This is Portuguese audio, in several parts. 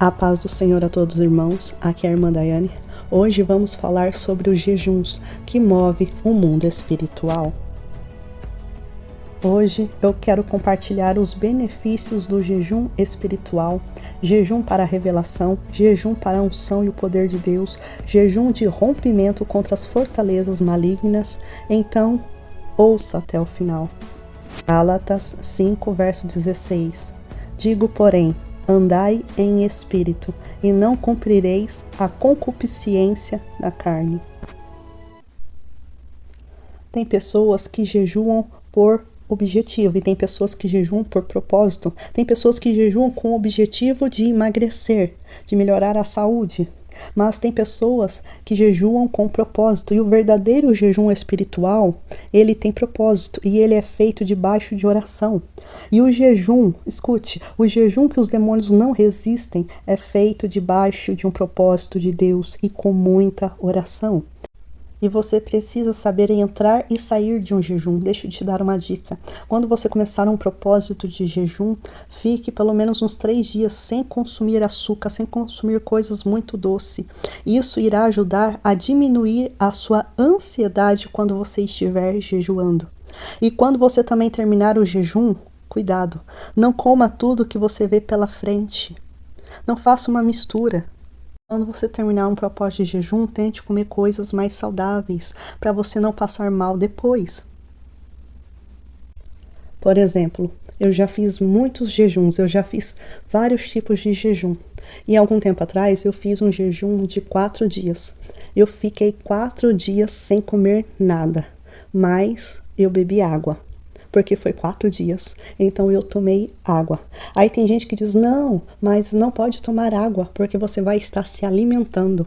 A paz do Senhor a todos os irmãos, aqui é a irmã Daiane. Hoje vamos falar sobre os jejuns que movem o mundo espiritual. Hoje eu quero compartilhar os benefícios do jejum espiritual, jejum para a revelação, jejum para a unção e o poder de Deus, jejum de rompimento contra as fortalezas malignas. Então, ouça até o final. Gálatas 5, verso 16. Digo, porém, andai em espírito, e não cumprireis a concupiscência da carne. Tem pessoas que jejuam por objetivo e tem pessoas que jejuam por propósito. Tem pessoas que jejuam com o objetivo de emagrecer, de melhorar a saúde. Mas tem pessoas que jejuam com propósito, e o verdadeiro jejum espiritual, ele tem propósito e ele é feito debaixo de oração. E o jejum, escute, o jejum que os demônios não resistem é feito debaixo de um propósito de Deus e com muita oração. E você precisa saber entrar e sair de um jejum. Deixa eu te dar uma dica. Quando você começar um propósito de jejum, fique pelo menos uns 3 dias sem consumir açúcar, sem consumir coisas muito doces. Isso irá ajudar a diminuir a sua ansiedade quando você estiver jejuando. E quando você também terminar o jejum, cuidado, não coma tudo que você vê pela frente. Não faça uma mistura. Quando você terminar um propósito de jejum, tente comer coisas mais saudáveis, para você não passar mal depois. Por exemplo, eu já fiz muitos jejuns, eu já fiz vários tipos de jejum. E algum tempo atrás eu fiz um jejum de 4 dias. Eu fiquei 4 dias sem comer nada, mas eu bebi água. Porque foi 4 dias, então eu tomei água. Aí tem gente que diz, não, mas não pode tomar água, porque você vai estar se alimentando.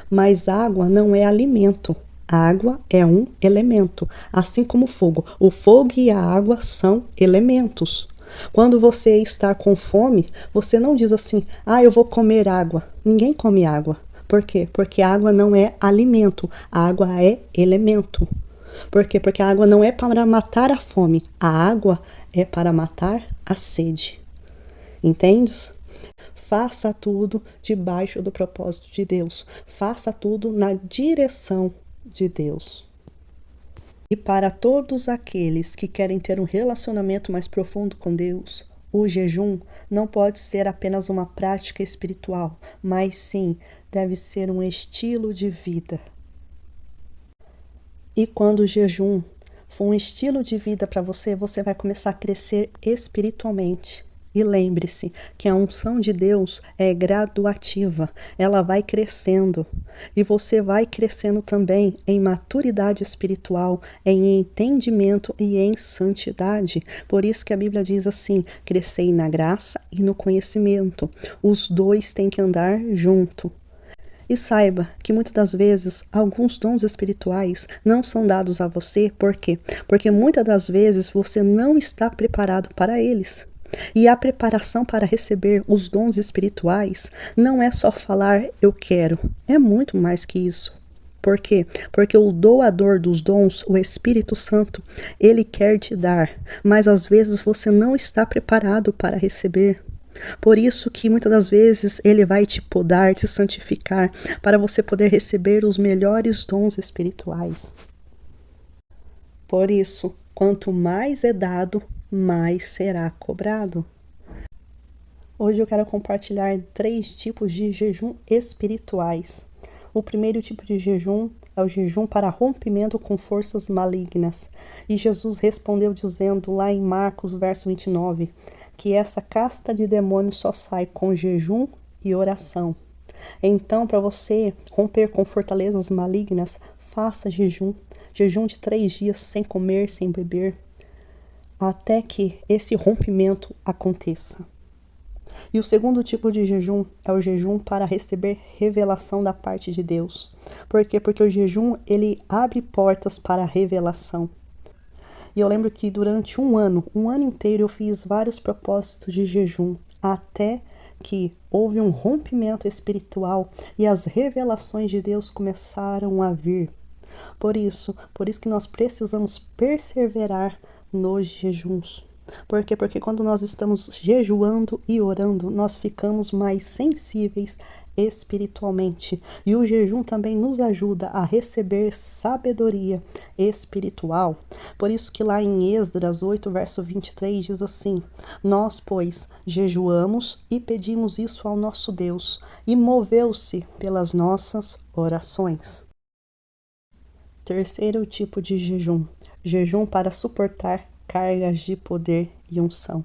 Mas água não é alimento, água é um elemento, assim como o fogo. O fogo e a água são elementos. Quando você está com fome, você não diz assim, eu vou comer água. Ninguém come água. Por quê? Porque água não é alimento, água é elemento. Por quê? Porque a água não é para matar a fome, a água é para matar a sede. Entendes? Faça tudo debaixo do propósito de Deus. Faça tudo na direção de Deus. E para todos aqueles que querem ter um relacionamento mais profundo com Deus, o jejum não pode ser apenas uma prática espiritual, mas sim deve ser um estilo de vida. E quando o jejum for um estilo de vida para você, você vai começar a crescer espiritualmente. E lembre-se que a unção de Deus é graduativa, ela vai crescendo. E você vai crescendo também em maturidade espiritual, em entendimento e em santidade. Por isso que a Bíblia diz assim, crescei na graça e no conhecimento. Os dois têm que andar junto. E saiba que muitas das vezes alguns dons espirituais não são dados a você, por quê? Porque muitas das vezes você não está preparado para eles. E a preparação para receber os dons espirituais não é só falar eu quero, é muito mais que isso. Por quê? Porque o doador dos dons, o Espírito Santo, ele quer te dar, mas às vezes você não está preparado para receber. Por isso que muitas das vezes ele vai te podar, te santificar, para você poder receber os melhores dons espirituais. Por isso, quanto mais é dado, mais será cobrado. Hoje eu quero compartilhar 3 tipos de jejum espirituais. O primeiro tipo de jejum é o jejum para rompimento com forças malignas. E Jesus respondeu dizendo lá em Marcos, verso 29, que essa casta de demônios só sai com jejum e oração. Então, para você romper com fortalezas malignas, faça jejum. Jejum de 3 dias sem comer, sem beber, até que esse rompimento aconteça. E o segundo tipo de jejum é o jejum para receber revelação da parte de Deus. Por quê? Porque o jejum, ele abre portas para a revelação. E eu lembro que durante um ano inteiro, eu fiz vários propósitos de jejum, até que houve um rompimento espiritual e as revelações de Deus começaram a vir. Por isso que nós precisamos perseverar nos jejuns. Por quê? Porque quando nós estamos jejuando e orando, nós ficamos mais sensíveis espiritualmente. E o jejum também nos ajuda a receber sabedoria espiritual. Por isso que lá em Esdras 8, verso 23 diz assim: Nós, pois, jejuamos e pedimos isso ao nosso Deus, e moveu-se pelas nossas orações. Terceiro tipo de jejum: jejum para suportar cargas de poder e unção.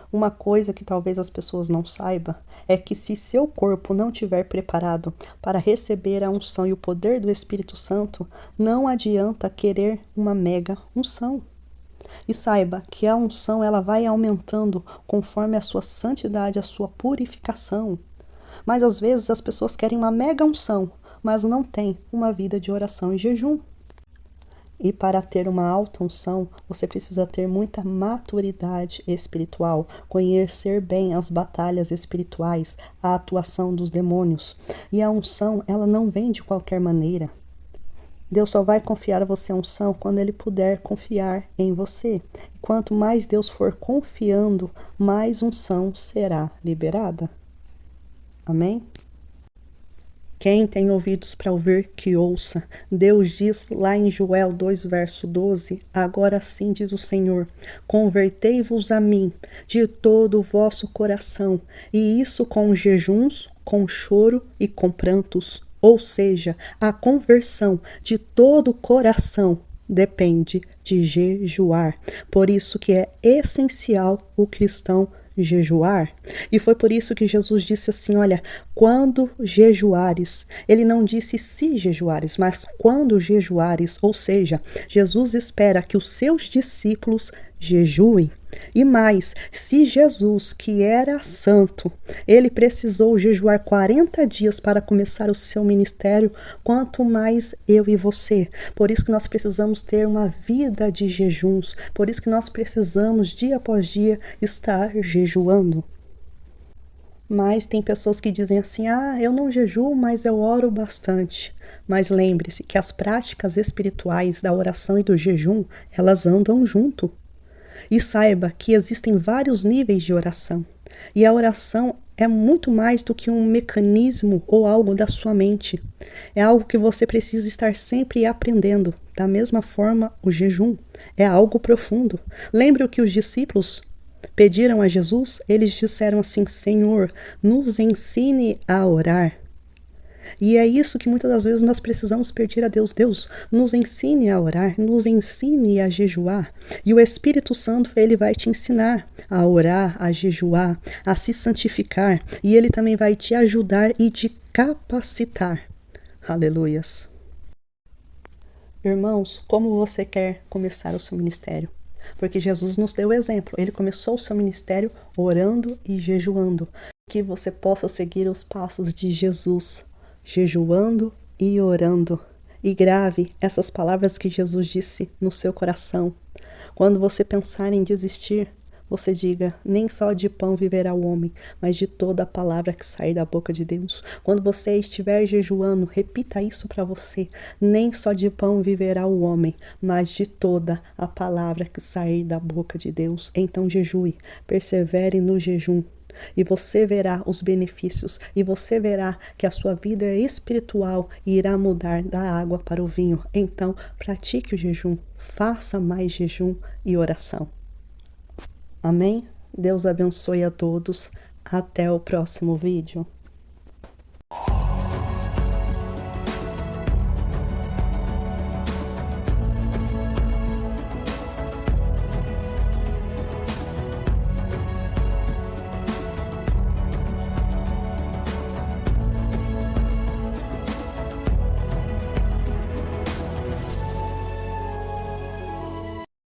Uma coisa que talvez as pessoas não saibam é que se seu corpo não estiver preparado para receber a unção e o poder do Espírito Santo, não adianta querer uma mega unção. E saiba que a unção ela vai aumentando conforme a sua santidade, a sua purificação. Mas às vezes as pessoas querem uma mega unção, mas não têm uma vida de oração e jejum. E para ter uma alta unção, você precisa ter muita maturidade espiritual, conhecer bem as batalhas espirituais, a atuação dos demônios. E a unção, ela não vem de qualquer maneira. Deus só vai confiar a você a unção quando Ele puder confiar em você. E quanto mais Deus for confiando, mais unção será liberada. Amém? Quem tem ouvidos para ouvir, que ouça. Deus diz lá em Joel 2, verso 12, agora sim diz o Senhor, convertei-vos a mim de todo o vosso coração, e isso com jejuns, com choro e com prantos. Ou seja, a conversão de todo o coração depende de jejuar. Por isso que é essencial o cristão jejuar. E foi por isso que Jesus disse assim, olha, quando jejuares, ele não disse se jejuares, mas quando jejuares, ou seja, Jesus espera que os seus discípulos jejuem. E mais, se Jesus, que era santo, ele precisou jejuar 40 dias para começar o seu ministério, quanto mais eu e você. Por isso que nós precisamos ter uma vida de jejuns, por isso que nós precisamos, dia após dia, estar jejuando. Mas tem pessoas que dizem assim, eu não jejuo, mas eu oro bastante. Mas lembre-se que as práticas espirituais da oração e do jejum, elas andam junto. E saiba que existem vários níveis de oração. E a oração é muito mais do que um mecanismo ou algo da sua mente. É algo que você precisa estar sempre aprendendo. Da mesma forma, o jejum é algo profundo. Lembre o que os discípulos pediram a Jesus? Eles disseram assim, Senhor, nos ensine a orar. E é isso que muitas das vezes nós precisamos pedir a Deus. Deus, nos ensine a orar, nos ensine a jejuar. E o Espírito Santo, ele vai te ensinar a orar, a jejuar, a se santificar. E ele também vai te ajudar e te capacitar. Aleluias. Irmãos, como você quer começar o seu ministério? Porque Jesus nos deu o exemplo. Ele começou o seu ministério orando e jejuando. Que você possa seguir os passos de Jesus, jejuando e orando. E grave essas palavras que Jesus disse no seu coração. Quando você pensar em desistir, você diga, nem só de pão viverá o homem, mas de toda a palavra que sair da boca de Deus. Quando você estiver jejuando, repita isso para você. Nem só de pão viverá o homem, mas de toda a palavra que sair da boca de Deus. Então jejue, persevere no jejum. E você verá os benefícios, e você verá que a sua vida espiritual irá mudar da água para o vinho. Então, pratique o jejum, faça mais jejum e oração. Amém? Deus abençoe a todos. Até o próximo vídeo.